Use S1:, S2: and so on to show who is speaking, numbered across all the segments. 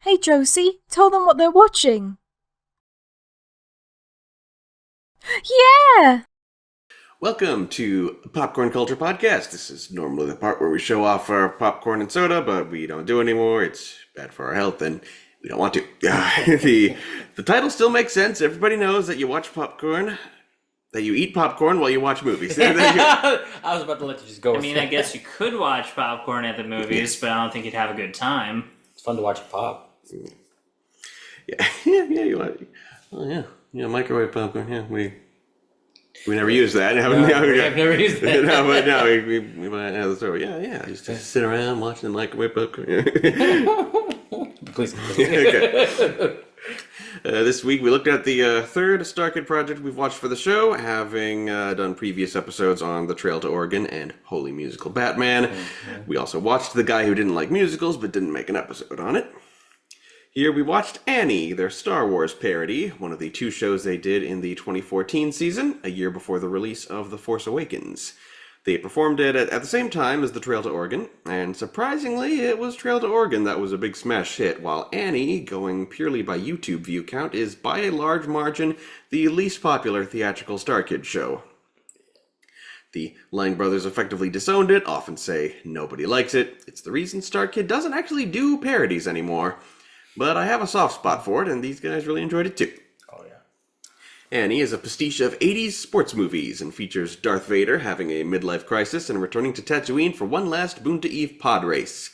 S1: Hey Josie, tell them what they're watching. Yeah!
S2: Welcome to Popcorn Culture Podcast. This is normally the part where we show off our popcorn and soda, but we don't do it anymore. It's bad for our health and we don't want to. The title still makes sense. Everybody knows that you watch popcorn, that you eat popcorn while you watch movies.
S3: I was about to let you just go.
S4: I mean, I guess you could watch popcorn at the movies, but I don't think you'd have a good time.
S3: It's fun to watch it pop.
S2: Yeah, you want. Oh yeah, microwave popcorn. Yeah, we never use that.
S3: I've never used that.
S2: No, but no, we might have the story. Yeah. Just to sit around watching the microwave popcorn.
S3: Please.
S2: Okay. This week we looked at the third StarKid project we've watched for the show, having done previous episodes on The Trail to Oregon and Holy Musical Batman. Mm-hmm. We also watched The Guy Who Didn't Like Musicals but didn't make an episode on it. Here we watched Annie, their Star Wars parody, one of the two shows they did in the 2014 season, a year before the release of The Force Awakens. They performed it at the same time as The Trail to Oregon, and surprisingly, it was Trail to Oregon that was a big smash hit, while Annie, going purely by YouTube view count, is by a large margin the least popular theatrical StarKid show. The Lang brothers effectively disowned it, often say nobody likes it. It's the reason StarKid doesn't actually do parodies anymore. But I have a soft spot for it, and these guys really enjoyed it too.
S3: Oh, yeah.
S2: Annie is a pastiche of 80s sports movies and features Darth Vader having a midlife crisis and returning to Tatooine for one last Boonta Eve pod race.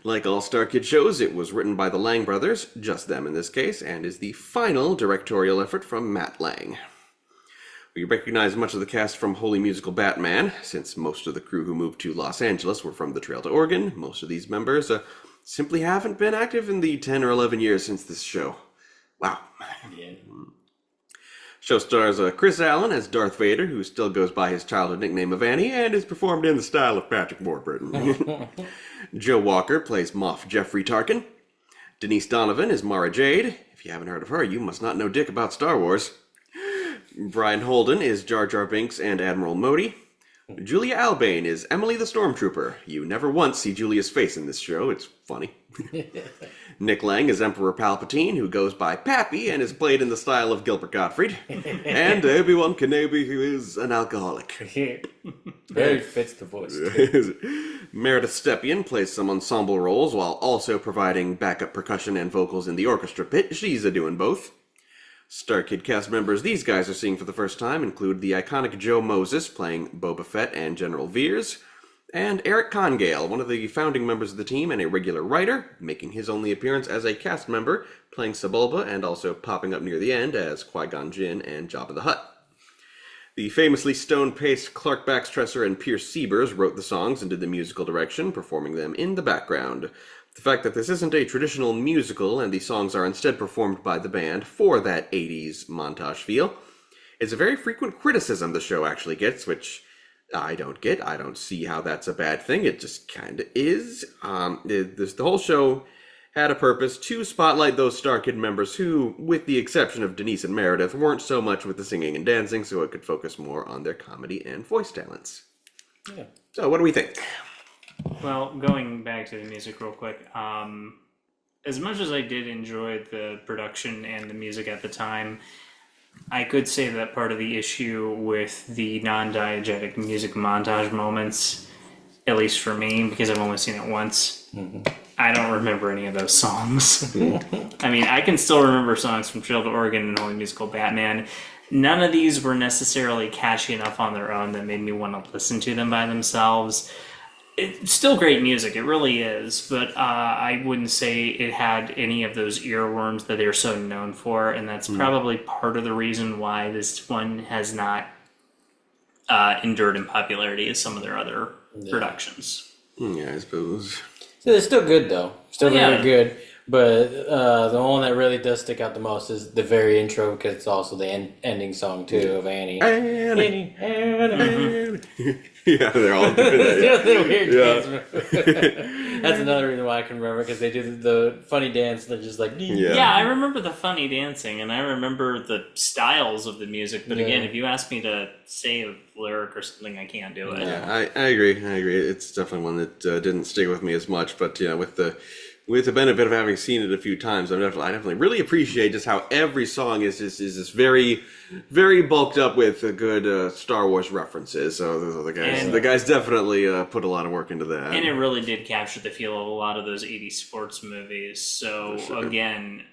S2: Like all StarKid shows, it was written by the Lang brothers, just them in this case, and is the final directorial effort from Matt Lang. We recognize much of the cast from Holy Musical Batman, since most of the crew who moved to Los Angeles were from the Trail to Oregon. Most of these members simply haven't been active in the 10 or 11 years since this show. Wow.
S3: Yeah.
S2: Show stars Chris Allen as Darth Vader, who still goes by his childhood nickname of Annie, and is performed in the style of Patrick Warburton. Joe Walker plays Moff Jeffrey Tarkin. Denise Donovan is Mara Jade. If you haven't heard of her, you must not know dick about Star Wars. Brian Holden is Jar Jar Binks and Admiral Modi. Julia Albane is Emily the Stormtrooper. You never once see Julia's face in this show. It's funny. Nick Lang is Emperor Palpatine, who goes by Pappy and is played in the style of Gilbert Gottfried. And Obi-Wan Kenobi, who is an alcoholic.
S3: Very fits the voice.
S2: Meredith Stepien plays some ensemble roles while also providing backup percussion and vocals in the orchestra pit. She's doing both. StarKid cast members these guys are seeing for the first time include the iconic Joe Moses playing Boba Fett and General Veers, and Eric Congale, one of the founding members of the team and a regular writer, making his only appearance as a cast member, playing Sebulba and also popping up near the end as Qui-Gon Jinn and Jabba the Hutt. The famously stone-paced Clark Baxtresser and Pierce Siebers wrote the songs and did the musical direction, performing them in the background. The fact that this isn't a traditional musical and the songs are instead performed by the band for that 80s montage feel is a very frequent criticism the show actually gets, which I don't get. I don't see how that's a bad thing. It just kind of is. The whole show had a purpose to spotlight those StarKid members who, with the exception of Denise and Meredith, weren't so much with the singing and dancing, so it could focus more on their comedy and voice talents.
S3: Yeah.
S2: So what do we think?
S4: Well, going back to the music real quick, as much as I did enjoy the production and the music at the time, I could say that part of the issue with the non-diegetic music montage moments, at least for me, because I've only seen it once, I don't remember any of those songs. I mean, I can still remember songs from Trail to Oregon and Holy Musical Batman. None of these were necessarily catchy enough on their own that made me want to listen to them by themselves. It's still great music, it really is, but I wouldn't say it had any of those earworms that they're so known for, and that's probably part of the reason why this one has not endured in popularity as some of their other productions.
S2: Yeah, I suppose.
S3: So they're still good, though. Still very
S4: Yeah.
S3: good. But the one that really does stick out the most is the very intro, because it's also the ending song, too, of Annie.
S2: Annie.
S3: Annie.
S2: Yeah, they're all doing that.
S3: They're weird dance. That's another reason why I can remember, because they do the funny dance. They're just like,
S4: Yeah, I remember the funny dancing, and I remember the styles of the music, but again, if you ask me to say a lyric or something, I can't do it.
S2: Yeah, I agree. It's definitely one that didn't stick with me as much, but with the with the benefit of having seen it a few times, I definitely really appreciate just how every song is this very, very bulked up with good Star Wars references. So the guys definitely put a lot of work into that.
S4: And it really did capture the feel of a lot of those 80s sports movies. So again,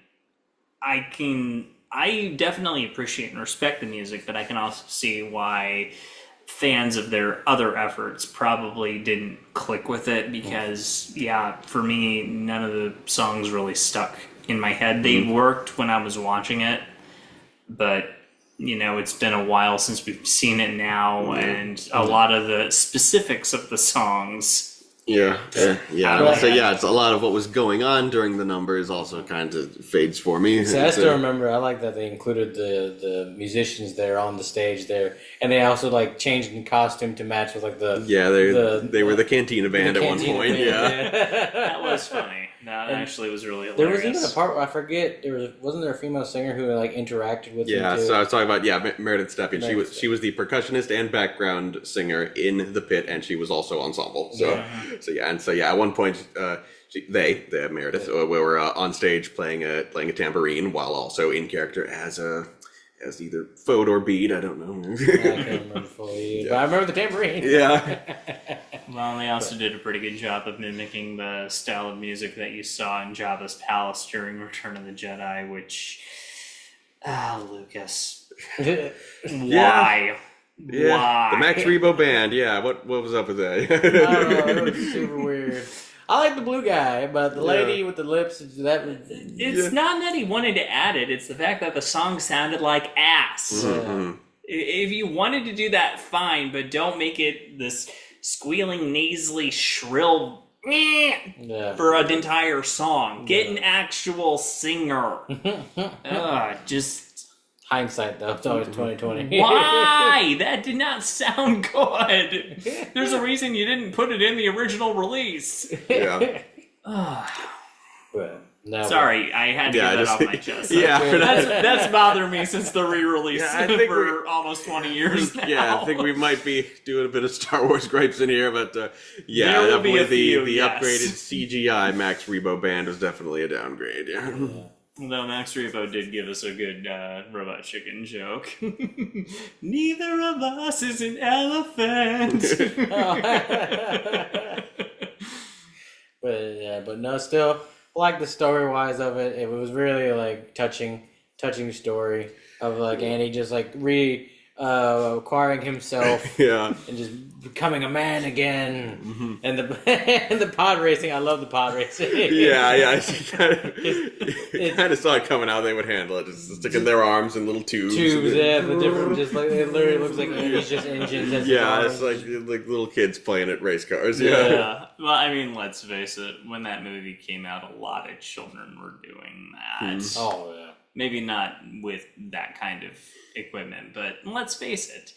S4: I definitely appreciate and respect the music, but I can also see why fans of their other efforts probably didn't click with it because, for me, none of the songs really stuck in my head. They worked when I was watching it, but, it's been a while since we've seen it now, and a lot of the specifics of the songs...
S2: It's a lot of what was going on during the numbers also kind of fades for me.
S3: See, I still remember. I like that they included the musicians there on the stage there, and they also like changed in costume to match with like
S2: they were the Cantina band at one point.
S4: That was funny. That actually was really hilarious.
S3: There was even a part where I forget wasn't there a female singer who like interacted with them too?
S2: So I was talking about Meredith Stepien. She was the percussionist and background singer in the pit, and she was also ensemble. At one point Meredith were on stage playing a tambourine while also in character as either Fode or Bead, I don't know.
S3: I can't remember fully, but I remember the tambourine.
S2: Yeah.
S4: Well, they also did a pretty good job of mimicking the style of music that you saw in Jabba's palace during Return of the Jedi, which... Lucas. Why?
S2: Yeah.
S4: Why?
S2: The Max Rebo band, what was up with that?
S3: I don't know, it was super weird. I like the blue guy, but the lady with the lips, that was...
S4: It's not that he wanted to add it, it's the fact that the song sounded like ass.
S3: Yeah.
S4: If you wanted to do that, fine, but don't make it this squealing, nasally, shrill for an entire song. Get an actual singer. Just...
S3: Hindsight, though. It's always 2020.
S4: Why? That did not sound good. There's a reason you didn't put it in the original release.
S2: Yeah.
S4: Sorry, I had to get that off my chest. That's bothered me since the re-release for almost 20 years now.
S2: Yeah, I think we might be doing a bit of Star Wars gripes in here, but
S4: There will be a few,
S2: the upgraded CGI Max Rebo band was definitely a downgrade. Yeah.
S4: Though Max Rebo did give us a good Robot Chicken joke. Neither of us is an elephant.
S3: But no, still like the story wise of it. It was really like touching story of like Andy just like acquiring himself, and just becoming a man again, and the pod racing. I love the pod racing.
S2: I kind of saw it coming how they would handle it, just sticking their arms in little tubes.
S3: The different, just like it literally looks like Andy's just engines.
S2: It's like little kids playing at race cars.
S4: Yeah. Well, I mean, let's face it. When that movie came out, a lot of children were doing that.
S3: Oh yeah.
S4: Maybe not with that kind of equipment, but let's face it.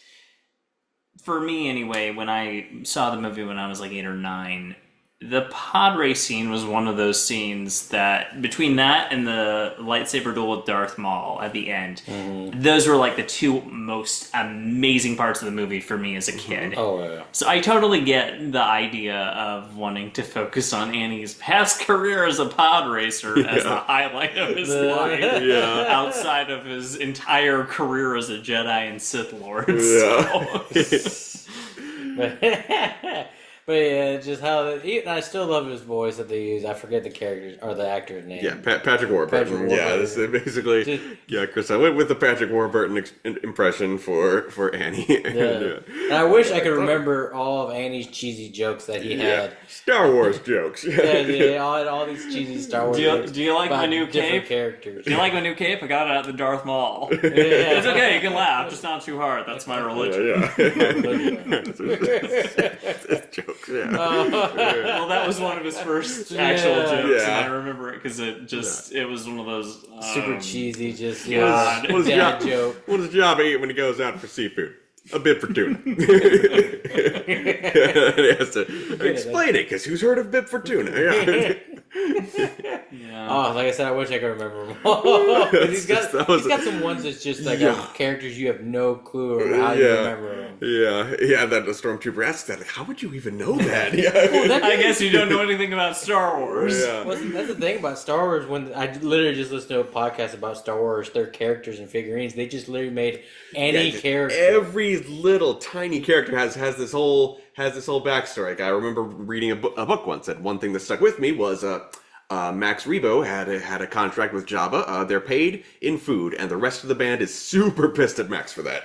S4: For me, anyway, when I saw the movie when I was like 8 or 9, the pod race scene was one of those scenes that, between that and the lightsaber duel with Darth Maul at the end, those were like the two most amazing parts of the movie for me as a kid.
S3: Oh, yeah.
S4: So I totally get the idea of wanting to focus on Annie's past career as a pod racer as the highlight of his life, outside of his entire career as a Jedi and Sith Lord.
S3: But yeah, just how I still love his voice that they use. I forget the character's or the actor's name.
S2: Yeah, Patrick Warburton. This is basically Chris. I went with the Patrick Warburton impression for Annie.
S3: And I wish I could remember all of Annie's cheesy jokes that he had.
S2: Star Wars jokes.
S3: All these cheesy Star Wars jokes.
S4: Do you like my new cape?
S3: Characters.
S4: Do you like my new cape? I got it at the Darth Maul. It's okay, you can laugh, just not too hard. That's my religion.
S2: Jokes.
S4: Well, that was one of his first actual jokes, and I remember it because it was one of those
S3: super cheesy, just
S2: dad joke. What does Jabba eat when he goes out for seafood? A bit for tuna. He has to explain it because who's heard of bit for tuna?
S4: Yeah.
S3: Oh, like I said, I wish I could remember them all. he's got some ones that's just like characters you have no clue how you remember them.
S2: Yeah, that the Stormtrooper asked that, like, how would you even know that?
S4: I guess you don't know anything about Star Wars.
S2: Yeah.
S3: Well, that's the thing about Star Wars. When I literally just listened to a podcast about Star Wars, their characters and figurines, they just literally made any character.
S2: Every little tiny character has this whole backstory. Like, I remember reading a book once, and one thing that stuck with me was Max Rebo had a contract with Jabba. They're paid in food, and the rest of the band is super pissed at Max for that.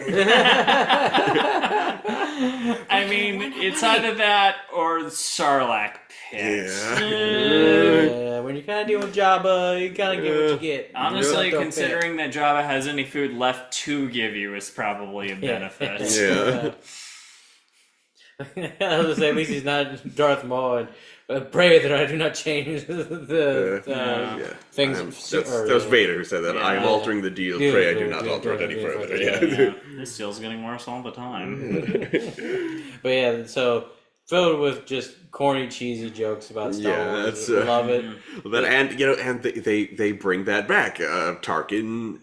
S4: I mean, it's either that or the Sarlacc pit.
S3: Yeah, when you kind of deal with Jabba, you kind of get what you get.
S4: Honestly, considering that Jabba has any food left to give you is probably a benefit.
S2: Yeah.
S3: I was gonna say, at least he's not Darth Maul. And pray that I do not change the things.
S2: That was Vader who said that. I am altering the deal. Pray I do not alter it any further.
S4: Yeah. This deal's getting worse all the time.
S3: But yeah, so filled with just corny, cheesy jokes about Star Wars. Love it.
S2: And they bring that back. Tarkin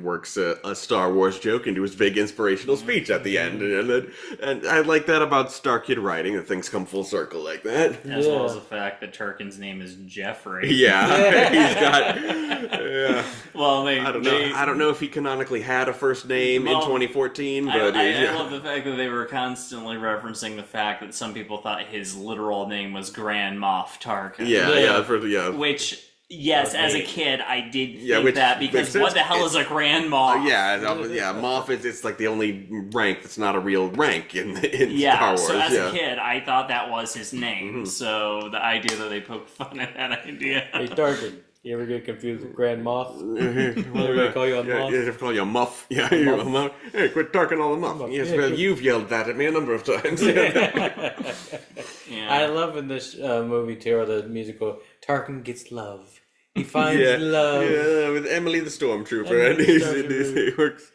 S2: works a Star Wars joke into his big inspirational speech at the end, and I like that about StarKid writing, that things come full circle like that.
S4: As well as the fact that Tarkin's name is Jeffrey.
S2: Yeah, he's got. Yeah.
S4: Well,
S2: I don't know if he canonically had a first name in 2014, but
S4: I love the fact that they were constantly referencing the fact that some people thought his literal name was Grand Moff Tarkin.
S2: Yeah.
S4: Which, yes, as a kid, I did think that, because what the hell is a Grand Moff?
S2: Moff it's like the only rank that's not a real rank in Star Wars.
S4: So as a kid, I thought that was his name. Mm-hmm. So the idea that they poked fun at that idea.
S3: Hey, Tarkin. You ever get confused with Grand Moff? They call you a Moff?
S2: Yeah, they call you a Muff. Yeah, you're a Muff. Hey, quit talking all the Muff. Yes, well, you've yelled that at me a number of times.
S3: I love in this movie, too, or the musical, Tarkin gets love. He finds love.
S2: Yeah, with Emily the Stormtrooper. He works.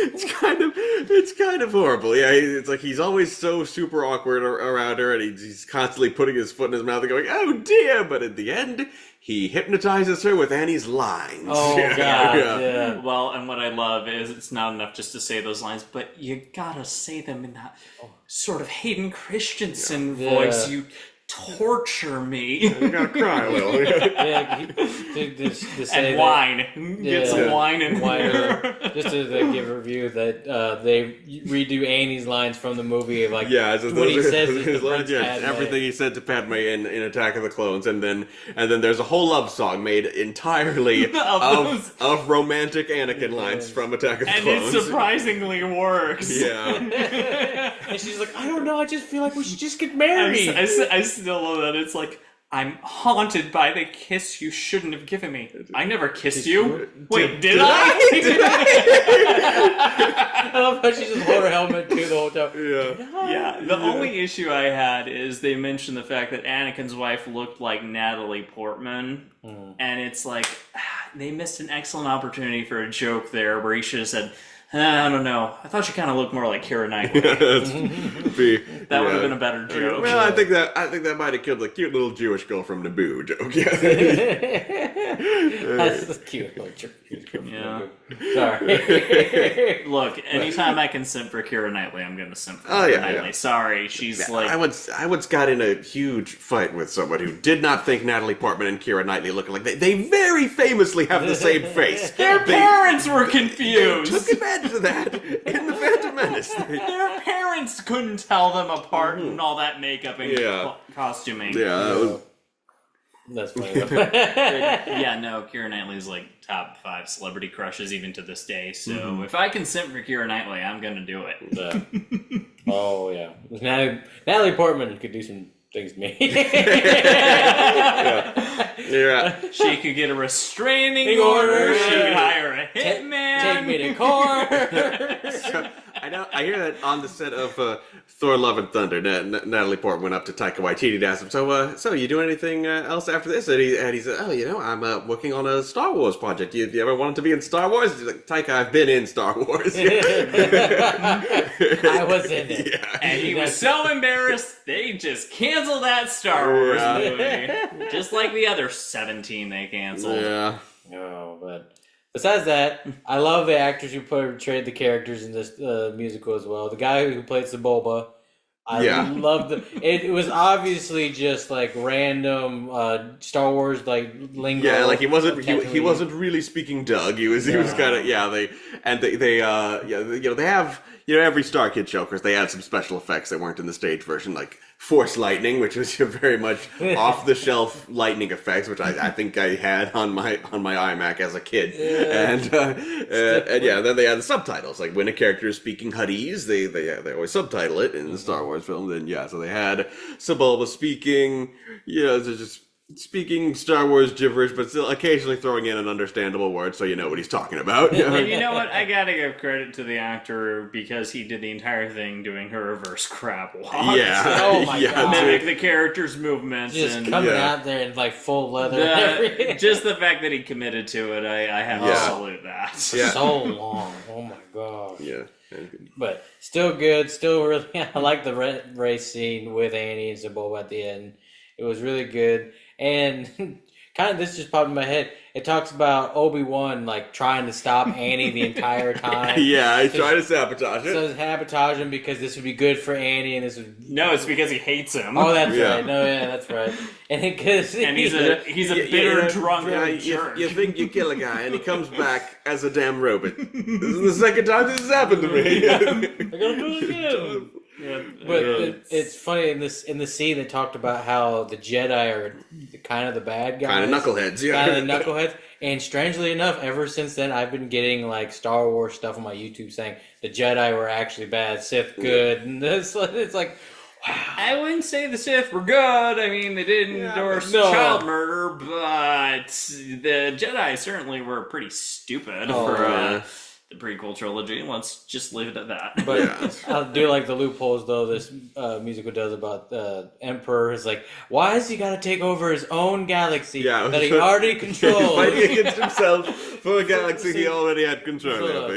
S2: It's kind of horrible. Yeah, it's like he's always so super awkward around her, and he's constantly putting his foot in his mouth and going, "Oh dear!" But at the end, he hypnotizes her with Annie's lines.
S3: Oh God! Yeah.
S4: Well, and what I love is it's not enough just to say those lines, but you gotta say them in that sort of Hayden Christensen voice. You torture me.
S2: You gotta cry a little.
S4: And wine. Get some wine in here.
S3: Just to give a review that they redo Annie's lines from the movie. Like, when he says his lines,
S2: everything he said to Padme in Attack of the Clones, and then there's a whole love song made entirely of romantic Anakin lines from Attack of the Clones.
S4: And it surprisingly works.
S2: Yeah.
S3: And she's like, I don't know, I just feel like we should just get married.
S4: I still love that. It's like, I'm haunted by the kiss you shouldn't have given me. I never kissed you. Wait, did I?
S3: I love how she just wore her helmet too the whole time.
S4: Yeah. The only issue I had is they mentioned the fact that Anakin's wife looked like Natalie Portman. And it's like, they missed an excellent opportunity for a joke there where he should have said, I don't know. I thought you kind of looked more like Keira Knightley. That would have been a better joke.
S2: Well, I think that might have killed the cute little Jewish girl from Naboo joke.
S3: That's the cute little Jewish girl from Naboo. Sorry.
S4: Look, anytime I can simp for Keira Knightley, I'm going to simp for Keira Knightley. Sorry, she's like...
S2: I once got in a huge fight with someone who did not think Natalie Portman and Keira Knightley look like they very famously have the same face.
S4: Their parents were confused.
S2: They took advantage of that in the Phantom Menace.
S4: Their parents couldn't tell them apart and all that makeup and costuming.
S2: Yeah.
S3: That's funny.
S4: Keira Knightley's like top 5 celebrity crushes even to this day. So if I can simp for Keira Knightley, I'm gonna do it.
S3: Oh yeah, Natalie Portman could do some things to me.
S4: She could get a restraining order. She could hire a hitman.
S3: Take me to court.
S2: I know. I hear that on the set of Thor: Love and Thunder, Natalie Portman went up to Taika Waititi to ask him, "So you doing anything else after this?" And he said, "Oh, I'm working on a Star Wars project. You ever wanted to be in Star Wars?" He's like, "Taika, I've been in Star Wars.
S3: I was in it."
S2: Yeah.
S5: And he was so embarrassed, they just canceled that Star Wars movie. Just like the other 17 they canceled.
S2: Yeah.
S3: Oh, but besides that, I love the actors who portrayed the characters in this musical as well. The guy who played Sebulba, I love it was obviously just like random Star Wars like lingo.
S2: Yeah, like he wasn't really speaking Doug. He was kind of they have every StarKid show, of course, they had some special effects that weren't in the stage version, like Force lightning, which was very much off the shelf lightning effects, which I think I had on my iMac as a kid. And then they had the subtitles, like when a character is speaking Huttese, they always subtitle it in the Star Wars film. Then so they had Sebulba speaking, just speaking Star Wars gibberish, but still occasionally throwing in an understandable word so you know what he's talking about.
S5: And you know what? I gotta give credit to the actor because he did the entire thing doing her reverse crab walk.
S2: Yeah.
S3: Oh my god.
S5: Mimic the character's movements.
S3: Just
S5: and
S3: coming out there in like full leather.
S5: just the fact that he committed to it, I have to salute that.
S2: Yeah.
S3: So long. Oh my gosh.
S2: Yeah.
S3: But still good. Still really, I like the race scene with Annie and Sebulba at the end. It was really good. And kind of this just popped in my head. It talks about Obi-Wan like trying to stop Annie the entire time.
S2: Yeah, he's trying to sabotage it.
S3: So sabotage him because this would be good for Annie, and this would.
S5: No, it's because he hates him.
S3: Oh, that's right. No, yeah, that's right. And because
S5: he's a bitter drunk jerk.
S2: You think you kill a guy, and he comes back as a damn robot. This is the second time this has happened to me.
S3: I gotta do it again.
S5: Yeah,
S3: But it's funny in the scene they talked about how the Jedi are kind of the bad guys,
S2: Kind of knuckleheads, yeah.
S3: kind of the knuckleheads. And strangely enough, ever since then, I've been getting like Star Wars stuff on my YouTube saying the Jedi were actually bad, Sith good, and it's like.
S5: I wouldn't say the Sith were good. I mean, they didn't endorse child murder, but the Jedi certainly were pretty stupid for the prequel trilogy. Let's just leave it at that.
S3: But I do like the loopholes, though, this musical does about the Emperor. Is like, why has he got to take over his own galaxy that he already controls?
S2: Fighting against himself for a galaxy he already had control over.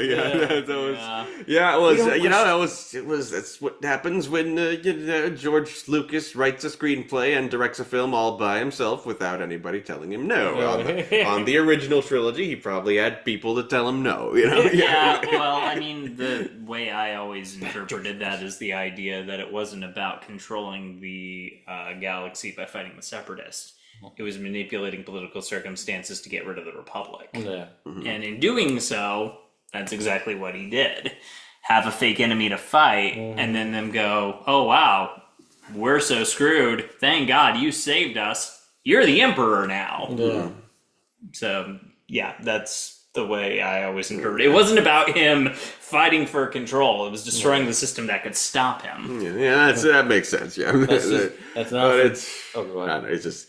S2: That's what happens when George Lucas writes a screenplay and directs a film all by himself without anybody telling him no. On the original trilogy, he probably had people to tell him no.
S5: Yeah, well, I mean, the way I always interpreted that is the idea that it wasn't about controlling the galaxy by fighting the Separatists. It was manipulating political circumstances to get rid of the Republic.
S3: Yeah.
S5: Mm-hmm. And in doing so, that's exactly what he did. Have a fake enemy to fight, and then them go, oh, wow, we're so screwed. Thank God you saved us. You're the Emperor now.
S3: Yeah.
S5: So, yeah, that's the way I always interpret it. It wasn't about him fighting for control. It was destroying the system that could stop him.
S2: Yeah, that makes sense. Yeah,
S3: that's not.
S2: It's just.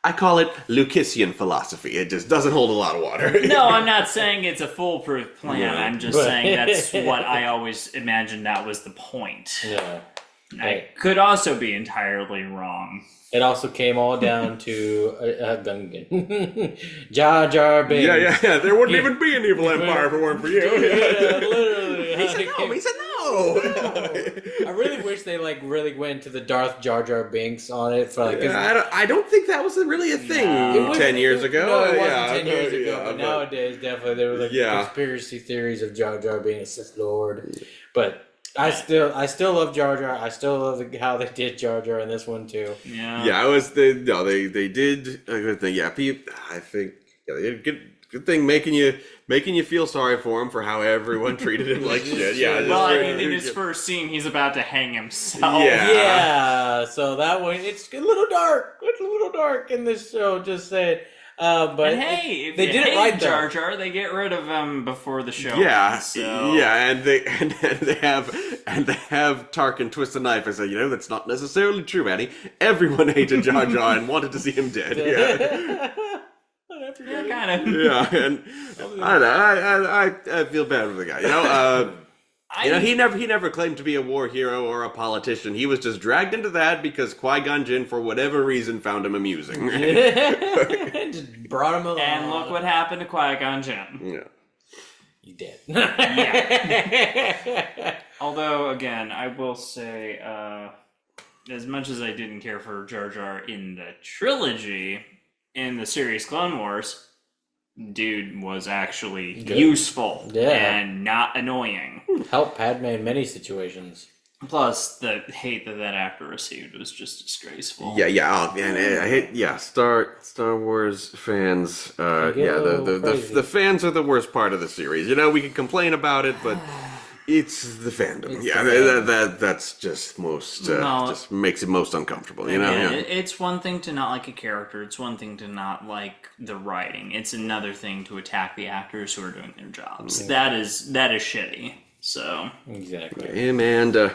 S2: I call it Lucasian philosophy. It just doesn't hold a lot of water.
S5: No, I'm not saying it's a foolproof plan. Yeah. I'm just saying that's what I always imagined that was the point.
S3: Yeah.
S5: I could also be entirely wrong.
S3: It also came all down to Gungan. Jar Jar Binks.
S2: Yeah. There wouldn't even be an evil empire if it weren't for you.
S3: Yeah, literally.
S2: He said no.
S3: I really wish they really went to the Darth Jar Jar Binks on it for
S2: I don't think that was really a thing 10 years ago.
S3: No, it wasn't 10 years ago. But nowadays, definitely there were conspiracy theories of Jar Jar being a Sith Lord. But I still love Jar Jar. I still love how they did Jar Jar in this one too.
S5: Yeah.
S2: It was they did a good thing. Yeah, I think they did a good thing making you feel sorry for him for how everyone treated him like shit. Yeah.
S5: Well, I mean, in his first scene, he's about to hang himself.
S3: Yeah. So that one, it's a little dark. It's a little dark in this show. Just saying. But
S5: hey, if
S3: they
S5: you
S3: did it right,
S5: Jar Jar, they get rid of him before the show.
S2: Yeah,
S5: so.
S2: yeah, and they have Tarkin twist the knife and say, that's not necessarily true, Annie. Everyone hated Jar Jar and wanted to see him dead.
S5: Kind of.
S2: Yeah, and I feel bad for the guy. He never claimed to be a war hero or a politician. He was just dragged into that because Qui-Gon Jinn, for whatever reason, found him amusing.
S3: Just brought him along.
S5: And look what happened to Qui-Gon Jinn.
S2: Yeah.
S3: You did.
S5: Yeah. Although, again, I will say, as much as I didn't care for Jar Jar in the trilogy, in the series Clone Wars, dude was actually useful and not annoying.
S3: Helped Padme in many situations.
S5: Plus, the hate that actor received was just disgraceful.
S2: Yeah. Oh, man, I hate. Yeah, Star Wars fans. The fans are the worst part of the series. We can complain about it, but it's the fandom. That's just just makes it most uncomfortable.
S5: It's one thing to not like a character. It's one thing to not like the writing. It's another thing to attack the actors who are doing their jobs. That is shitty. So
S3: exactly.
S2: And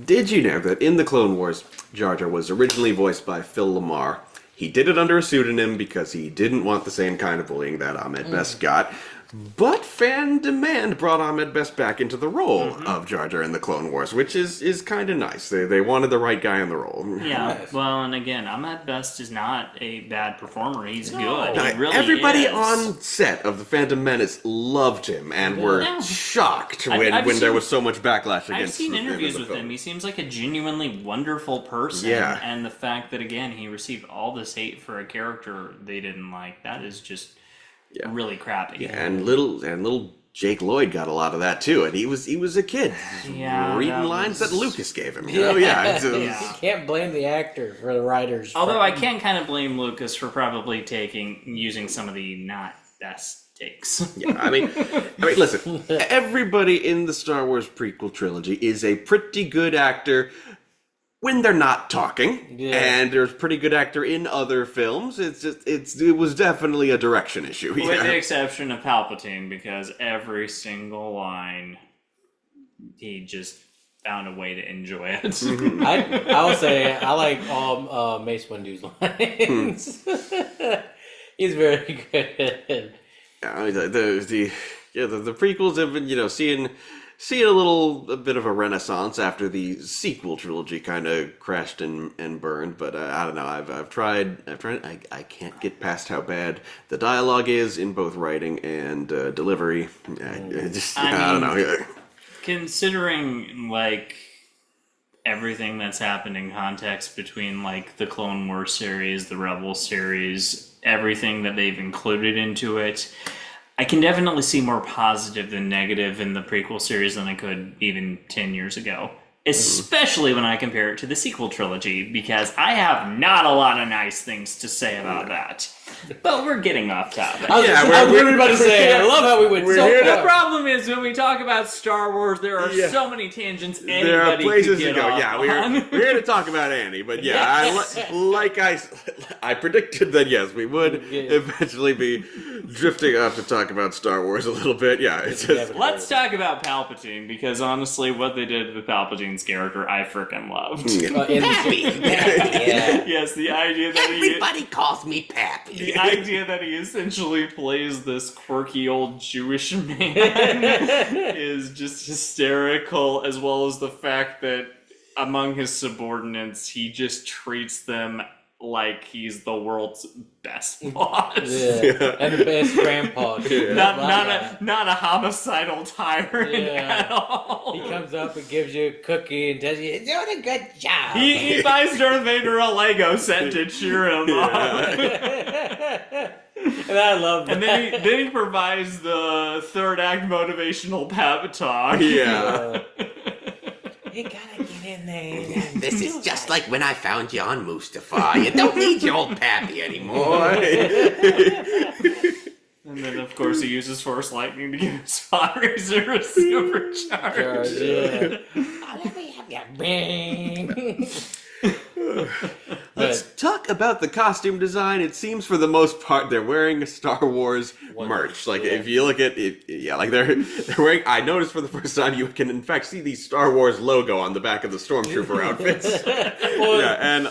S2: did you know that in the Clone Wars, Jar Jar was originally voiced by Phil Lamar? He did it under a pseudonym because he didn't want the same kind of bullying that Ahmed Best got. But fan demand brought Ahmed Best back into the role of Jar Jar in the Clone Wars, which is kind of nice. They wanted the right guy in the role.
S5: Yeah, well, and again, Ahmed Best is not a bad performer. He's good.
S2: No,
S5: He really
S2: everybody
S5: is.
S2: on set of The Phantom Menace loved him and were shocked when there was so much backlash against him.
S5: I've seen interviews with him. He seems like a genuinely wonderful person.
S2: Yeah.
S5: And the fact that, again, he received all this hate for a character they didn't like, that is just really crappy.
S2: Yeah, and little Jake Lloyd got a lot of that too, and he was a kid reading lines that Lucas gave him. You
S3: can't blame the actor for the writers.
S5: Although I can kind of blame Lucas for probably using some of the not best takes.
S2: Yeah, I mean, listen, everybody in the Star Wars prequel trilogy is a pretty good actor when they're not talking, and there's a pretty good actor in other films. It was definitely a direction issue.
S5: With the exception of Palpatine, because every single line, he just found a way to enjoy it.
S3: I will say I like all Mace Windu's lines. He's very good.
S2: The prequels have been seeing a bit of a renaissance after the sequel trilogy kind of crashed and burned. But I don't know. I've tried. I can't get past how bad the dialogue is in both writing and delivery. I don't know.
S5: Considering everything that's happened in context between the Clone Wars series, the Rebel series, everything that they've included into it, I can definitely see more positive than negative in the prequel series than I could even 10 years ago. Especially when I compare it to the sequel trilogy, because I have not a lot of nice things to say about that. But we're getting off topic.
S3: I was literally about to say, I love how we went so far.
S5: The problem is, when we talk about Star Wars, there are so many tangents anybody
S2: there are places
S5: could get
S2: to go.
S5: off
S2: Yeah,
S5: on.
S2: we're here to talk about Annie, but I predicted that yes, we would eventually be drifting off to talk about Star Wars a little bit. Yeah, it's just,
S5: let's talk about Palpatine, because honestly, what they did with Palpatine's character, I freaking loved.
S2: Pappy.
S5: Yes, the idea that
S2: everybody calls me Pappy.
S5: The idea that he essentially plays this quirky old Jewish man is just hysterical, as well as the fact that among his subordinates, he just treats them like he's the world's best boss.
S3: And the best grandpa.
S5: Not a homicidal tyrant at all.
S3: He comes up and gives you a cookie and tells you, you're doing a good job.
S5: He buys Darth Vader a Lego set to cheer him up.
S3: And I love that.
S5: And then he provides the third act motivational pep talk.
S2: Yeah.
S3: You gotta get in there.
S6: This is just like when I found you on Mustafar. You don't need your old Pappy anymore.
S5: And then, of course, he uses Force Lightning to give his Pod Racer a supercharge.
S3: Let me have your ring.
S2: Let's talk about the costume design. It seems for the most part they're wearing Star Wars merch. Like if you look at it, like they're wearing. I noticed for the first time you can in fact see the Star Wars logo on the back of the stormtrooper outfits. And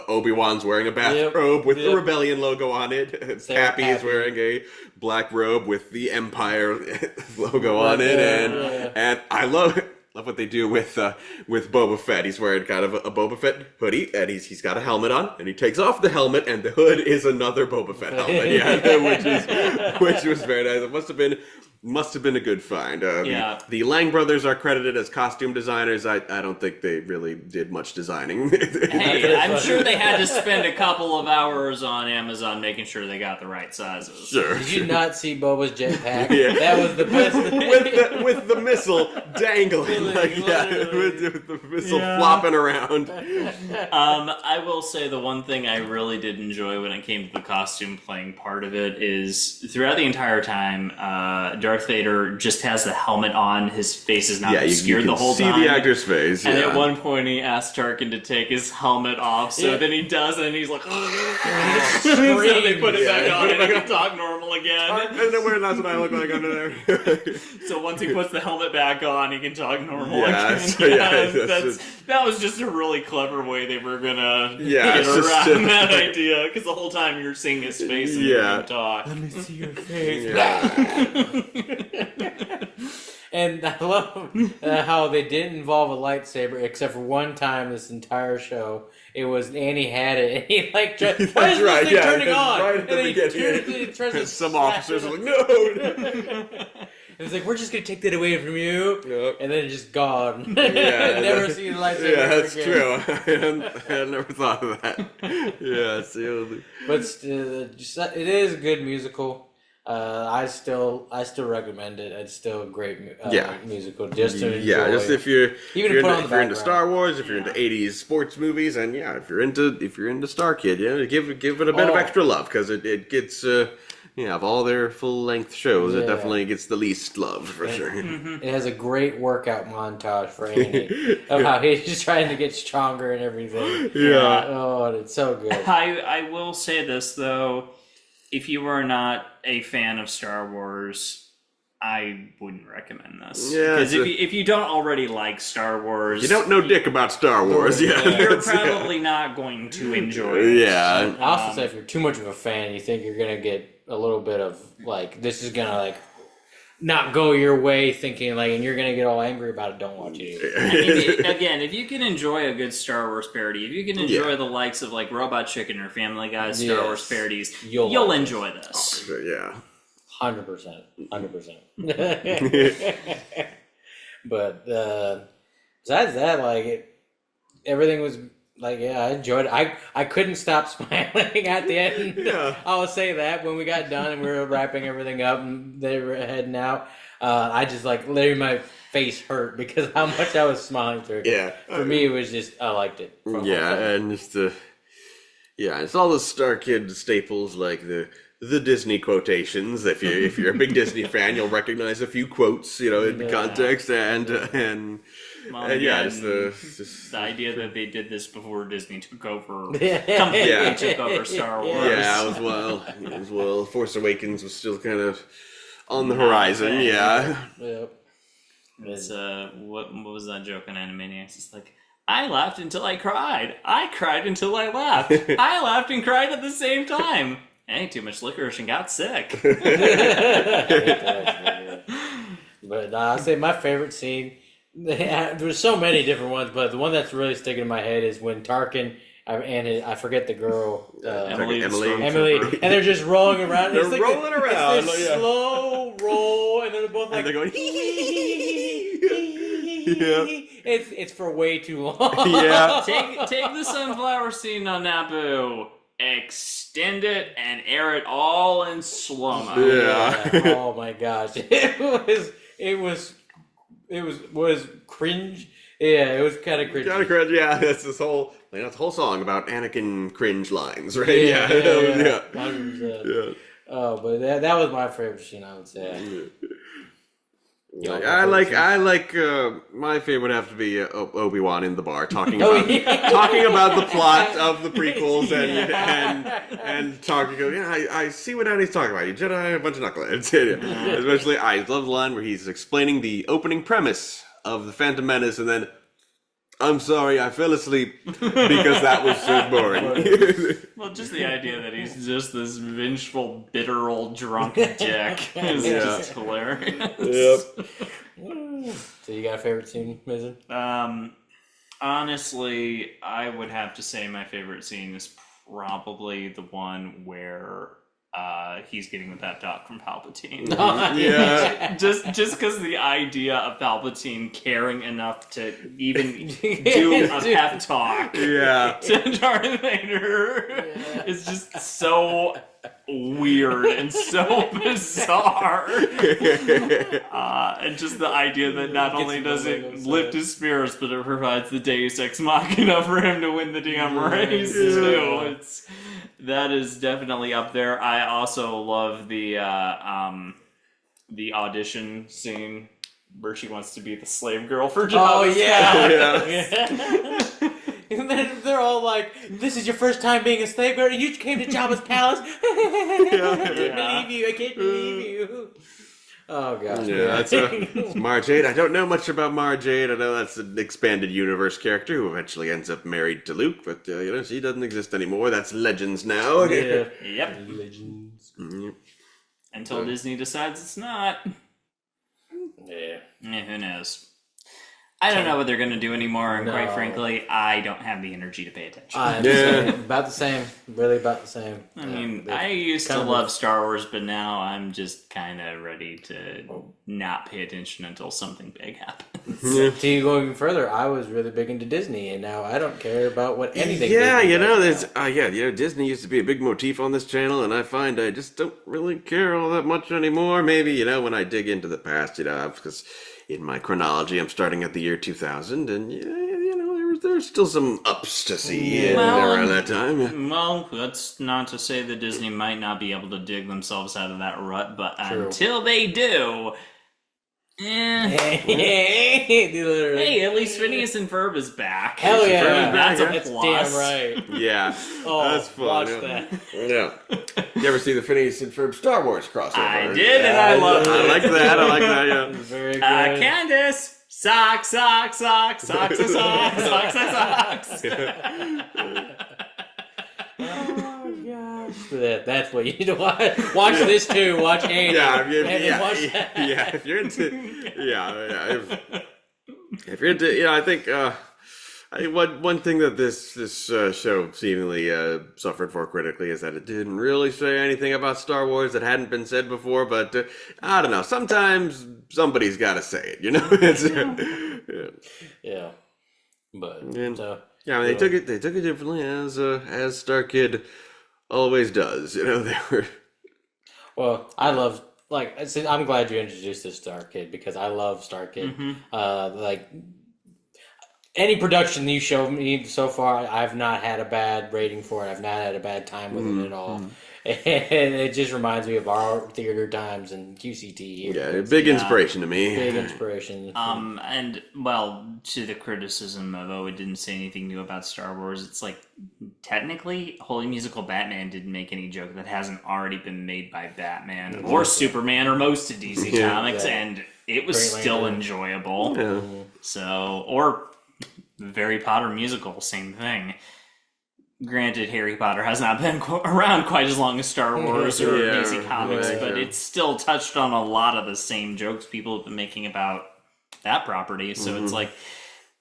S2: Obi-Wan's wearing a bathrobe with the Rebellion logo on it. Pappy is wearing a black robe with the Empire logo on it, and I love what they do with Boba Fett. He's wearing kind of a Boba Fett hoodie, and he's got a helmet on, and he takes off the helmet, and the hood is another Boba Fett helmet, which was very nice. It must have been a good find. The Lang brothers are credited as costume designers. I don't think they really did much designing.
S5: Hey, I'm sure they had to spend a couple of hours on Amazon making sure they got the right sizes.
S2: Sure.
S3: Did you not see Boba's jetpack? That was the best.
S2: with the missile dangling, with the missile flopping around.
S5: I will say the one thing I really did enjoy when it came to the costume playing part of it is throughout the entire time, Darth Vader just has the helmet on. His face is not obscured the whole time.
S2: See the actor's face.
S5: And at one point, he asked Tarkin to take his helmet off. So then he does, and he's like, so they put it back on, and he can talk normal again.
S2: And then that's what I look like under there.
S5: So once he puts the helmet back on, he can talk normal again. That was just a really clever way they were gonna get around that idea. Because the whole time you're seeing his face and you can talk.
S3: Let me see your face. And I love how they didn't involve a lightsaber except for one time this entire show. It was Annie had it, and he why is this thing turning on?
S2: Right
S3: and then he tries to
S2: some officers are like, no.
S3: And it's like, we're just going to take that away from you.
S2: Yep.
S3: And then it's just gone. Never seen a lightsaber
S2: that's
S3: again.
S2: true. I never thought of that.
S3: But it is a good musical. I still recommend it. It's still a great musical. Just to enjoy.
S2: Just if you're into Star Wars, if you're into 80s sports movies, and if you're into StarKid, give it a bit of extra love because it gets of all their full length shows, it definitely gets the least love for sure.
S3: It has a great workout montage for Andy of how he's just trying to get stronger and everything. Oh, it's so good.
S5: I will say this though. If you are not a fan of Star Wars, I wouldn't recommend this. Because if you don't already like Star Wars...
S2: You don't know dick about Star Wars,
S5: you're probably not going to enjoy it.
S3: Yeah. I also say if you're too much of a fan, you think you're going to get a little bit of, this is going to, not go your way, thinking and you're gonna get all angry about it. Don't watch it.
S5: Again, if you can enjoy a good Star Wars parody, if you can enjoy the likes of Robot Chicken or Family Guy's Star Wars parodies, you'll enjoy this.
S3: 100%. But besides that, everything was. I enjoyed it. I couldn't stop smiling at the end. I will say that when we got done and we were wrapping everything up and they were heading out, I just literally my face hurt because how much I was smiling through it. For me, it was just I liked it.
S2: And just it's all the StarKid staples like the Disney quotations. If you're a big Disney fan, you'll recognize a few quotes, in context and. Just
S5: the idea that they did this before Disney took over, completely took over Star Wars.
S2: As well. Force Awakens was still kind of on the horizon.
S5: It's what was that joke on Animaniacs? It's I laughed until I cried. I cried until I laughed. I laughed and cried at the same time. I ate too much licorice and got sick.
S3: But I'll say my favorite scene. There's so many different ones, but the one that's really sticking in my head is when Tarkin and I forget the girl,
S2: Emily,
S3: and they're just rolling around.
S2: They're rolling around.
S3: It's this slow roll, and they're both
S2: and they're going.
S3: It's for way too long.
S5: Take the sunflower scene on Naboo. Extend it and air it all in slow-mo.
S3: Oh my gosh. It was cringe. Yeah, it was kind of cringe.
S2: That's this whole song about Anakin cringe lines, right?
S3: 100%. Oh, but that was my favorite scene, I would say.
S2: I like my favorite would have to be Obi-Wan in the bar talking about talking about the plot of the prequels and talking. I see what Daddy's talking about. You Jedi, a bunch of knuckleheads. Especially, I love the line where he's explaining the opening premise of the Phantom Menace, and then, I'm sorry, I fell asleep because that was so boring.
S5: Well, just the idea that he's just this vengeful, bitter old drunk dick is just hilarious.
S2: Yep.
S3: So you got a favorite scene, Mason?
S5: Honestly, I would have to say my favorite scene is probably the one where he's getting the pep talk from Palpatine.
S2: Yeah.
S5: just because the idea of Palpatine caring enough to even do a pep talk to Darth Vader is just so weird and so bizarre. And just the idea that not only does it lift his spirits, but it provides the Deus Ex Machina for him to win the damn race too. That is definitely up there. I also love the audition scene where she wants to be the slave girl for Jabba.
S3: Oh yeah. And then they're all like, "This is your first time being a slave girl, and you came to Jabba's palace." I can't believe you. I can't believe you. Oh gosh.
S2: Yeah, it's Mara Jade. I don't know much about Mara Jade. I know that's an expanded universe character who eventually ends up married to Luke, but she doesn't exist anymore. That's Legends now.
S3: Yeah.
S5: Yep.
S3: Legends.
S2: Yep.
S5: Until Disney decides it's not.
S3: Yeah.
S5: Who knows? I don't know what they're going to do anymore, and quite frankly, I don't have the energy to pay attention.
S3: About the same. Really about the same.
S5: I mean, I used to love Star Wars, but now I'm just kind of ready to not pay attention until something big happens.
S3: To you go even further, I was really big into Disney, and now I don't care about what anything.
S2: Yeah,
S3: Disney
S2: there's Disney used to be a big motif on this channel, and I find I just don't really care all that much anymore. Maybe when I dig into the past, because in my chronology, I'm starting at the year 2000, and there's still some ups to see around that time.
S5: Well, that's not to say that Disney might not be able to dig themselves out of that rut, but until they do, hey, at least Phineas and Ferb is back.
S3: Hell yeah,
S5: that's a
S3: that's
S5: plus.
S3: damn right.
S2: Yeah, that's fun.
S3: Watch that.
S2: Yeah. You ever see the Phineas and Ferb Star Wars crossover?
S5: I did, and I loved it.
S2: I like that. Yeah.
S3: Very good.
S5: Candace, socks, socks, socks, socks, socks, socks, socks.
S3: Oh gosh, that's what you need to watch. Watch this too. Watch Andy.
S2: If you're into, if you're into, I think one thing that this show seemingly suffered for critically is that it didn't really say anything about Star Wars that hadn't been said before. But I don't know. Sometimes somebody's got to say it. It's,
S3: yeah. But
S2: they took it differently as StarKid always does. They were.
S3: Well, I love I'm glad you introduced this StarKid because I love StarKid.
S5: Mm-hmm.
S3: Any production you showed me so far, I've not had a bad rating for it. I've not had a bad time with it at all. And it just reminds me of our theater times and QCT here.
S2: Yeah, big inspiration to me.
S3: Big inspiration.
S5: And well, to the criticism of it didn't say anything new about Star Wars, it's like technically Holy Musical Batman didn't make any joke that hasn't already been made by Batman or Superman or most of DC Comics, and it was still enjoyable.
S2: Yeah.
S5: So, or the Harry Potter musical, same thing. Granted, Harry Potter has not been around quite as long as Star Wars or DC Comics, but it's still touched on a lot of the same jokes people have been making about that property. So it's like,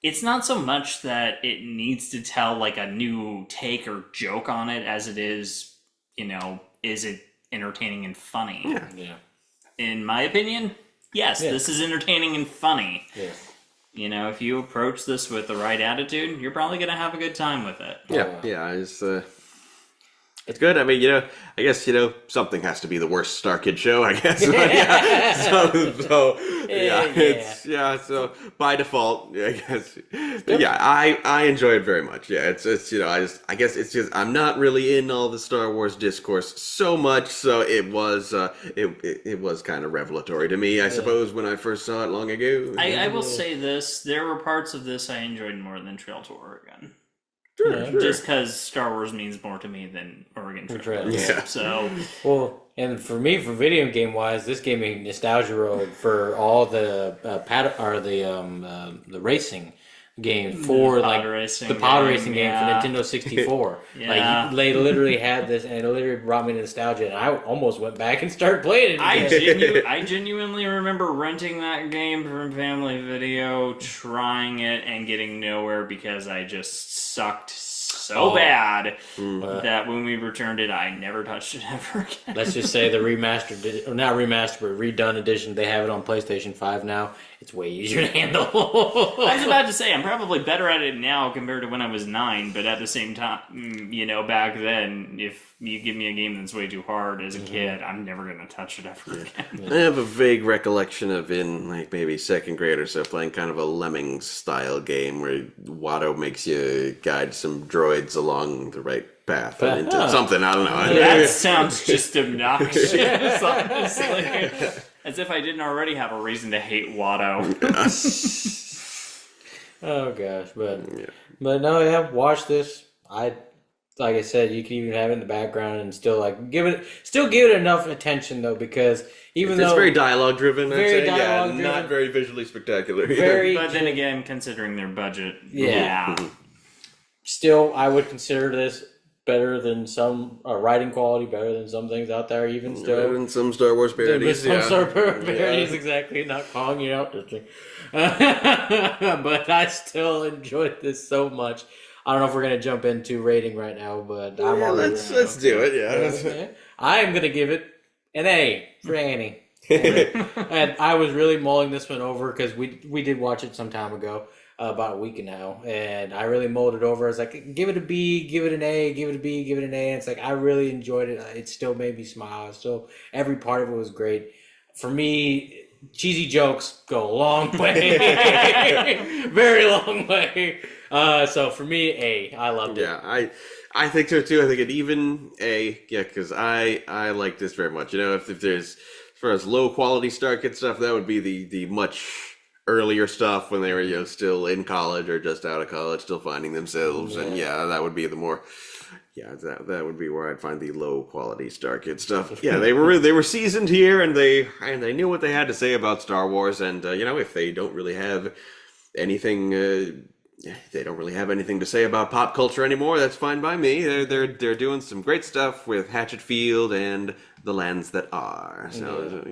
S5: it's not so much that it needs to tell like a new take or joke on it as it is, is it entertaining and funny?
S3: Yeah.
S5: In my opinion, yes, this is entertaining and funny.
S3: Yeah.
S5: If you approach this with the right attitude, you're probably going to have a good time with it.
S2: Yeah, It's good. I mean, I guess, something has to be the worst StarKid show, I guess. So by default, I guess. Yeah, I enjoy it very much. Yeah, it's I guess it's just I'm not really in all the Star Wars discourse so much, so it was it was kind of revelatory to me, I suppose, when I first saw it long ago.
S5: I will say this, there were parts of this I enjoyed more than Trail to Oregon.
S2: Sure.
S5: Just because Star Wars means more to me than Oregon Trail.
S2: Yeah.
S5: So,
S3: Well, and for me, for video game wise, this gave me nostalgia road for all the the racing game for
S5: pod racing
S3: the pod
S5: game,
S3: racing game for Nintendo 64.
S5: Yeah.
S3: Like they literally had this, and it literally brought me nostalgia, and I almost went back and started playing it again.
S5: I genuinely remember renting that game from Family Video, trying it, and getting nowhere because I just sucked so bad that when we returned it, I never touched it ever again.
S3: Let's just say the remastered, or not remastered, but redone edition, they have it on PlayStation 5 now. It's way easier to handle.
S5: I was about to say, I'm probably better at it now compared to when I was 9, but at the same time, back then, if you give me a game that's way too hard as a kid, I'm never going to touch it ever again.
S2: I have a vague recollection of in maybe second grade or so playing kind of a Lemmings style game where Watto makes you guide some droids along the right path and into something, I don't know.
S5: That sounds just obnoxious, honestly. As if I didn't already have a reason to hate Watto.
S3: Oh gosh, but no, watch this. Like I said, you can even have it in the background and still give it enough attention though, because even though
S2: it's very dialogue driven,
S3: very
S2: I'd say,
S3: dialogue driven,
S2: not very visually spectacular.
S5: But then again, considering their budget,
S3: still I would consider this better than some writing quality, better than some things out there, even still.
S2: Better than some Star Wars parodies.
S3: Star Wars parodies, exactly. Not calling you out, but I still enjoyed this so much. I don't know if we're gonna jump into rating right now, but I'm already.
S2: Let's do it. Yeah.
S3: I am gonna give it an A for Annie. And I was really mulling this one over because we did watch it some time ago. About a week now, and I really mulled it over. I was like, give it a B, give it an A, give it a B, give it an A. And it's like I really enjoyed it. It still made me smile. Still, every part of it was great. For me, cheesy jokes go a long way, very long way. So for me, A. I loved it.
S2: Yeah, I think so too. I think it even A. Yeah, because I like this very much. If there's as far as low quality StarKid stuff, that would be the much earlier stuff when they were still in college or just out of college, still finding themselves, and that would be the more that would be where I'd find the low quality StarKid stuff. Yeah, they were seasoned here, and they knew what they had to say about Star Wars, and if they don't really have anything. They don't really have anything to say about pop culture anymore. That's fine by me. They're doing some great stuff with Hatchetfield and The Lands That Are. So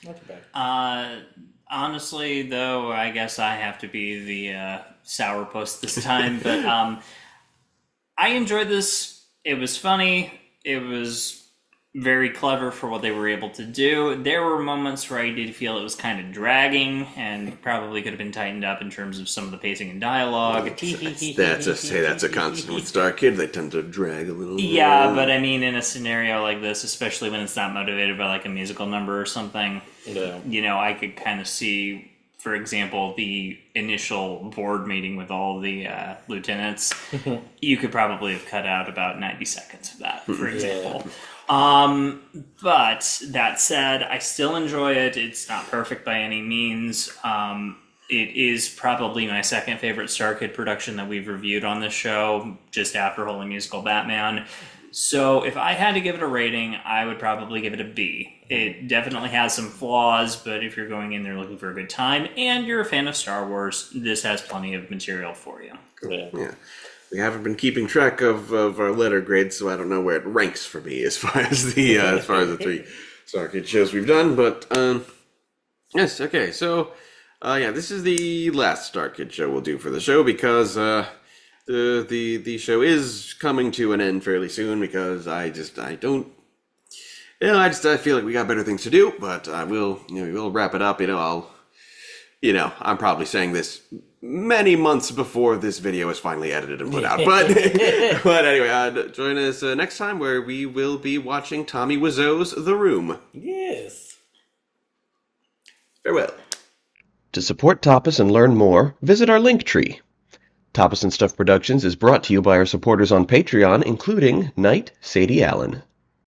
S3: Not too bad.
S5: Honestly, though, I guess I have to be the sourpuss this time, but I enjoyed this. It was funny. It was very clever for what they were able to do. There were moments where I did feel it was kind of dragging and probably could have been tightened up in terms of some of the pacing and dialogue.
S2: That's a constant with StarKid. They tend to drag a little.
S5: Yeah, but I mean, in a scenario like this, especially when it's not motivated by a musical number or something, I could kind of see, for example, the initial board meeting with all the lieutenants. You could probably have cut out about 90 seconds of that, for example. But that said, I still enjoy it. It's not perfect by any means. It is probably my second favorite StarKid production that we've reviewed on this show, just after Holy Musical Batman. So if I had to give it a rating, I would probably give it a B. It definitely has some flaws, but if you're going in there looking for a good time and you're a fan of Star Wars, this has plenty of material for you.
S2: Yeah. We haven't been keeping track of our letter grades, so I don't know where it ranks for me as far as the three StarKid shows we've done. But yes, okay. So this is the last StarKid show we'll do for the show because the show is coming to an end fairly soon because I feel like we got better things to do. But we'll wrap it up. I'm probably saying this many months before this video is finally edited and put out. But anyway, join us next time where we will be watching Tommy Wiseau's The Room.
S3: Yes.
S2: Farewell.
S7: To support TAPAS and learn more, visit our link tree. TAPAS and Stuff Productions is brought to you by our supporters on Patreon, including Knight Sadie Allen.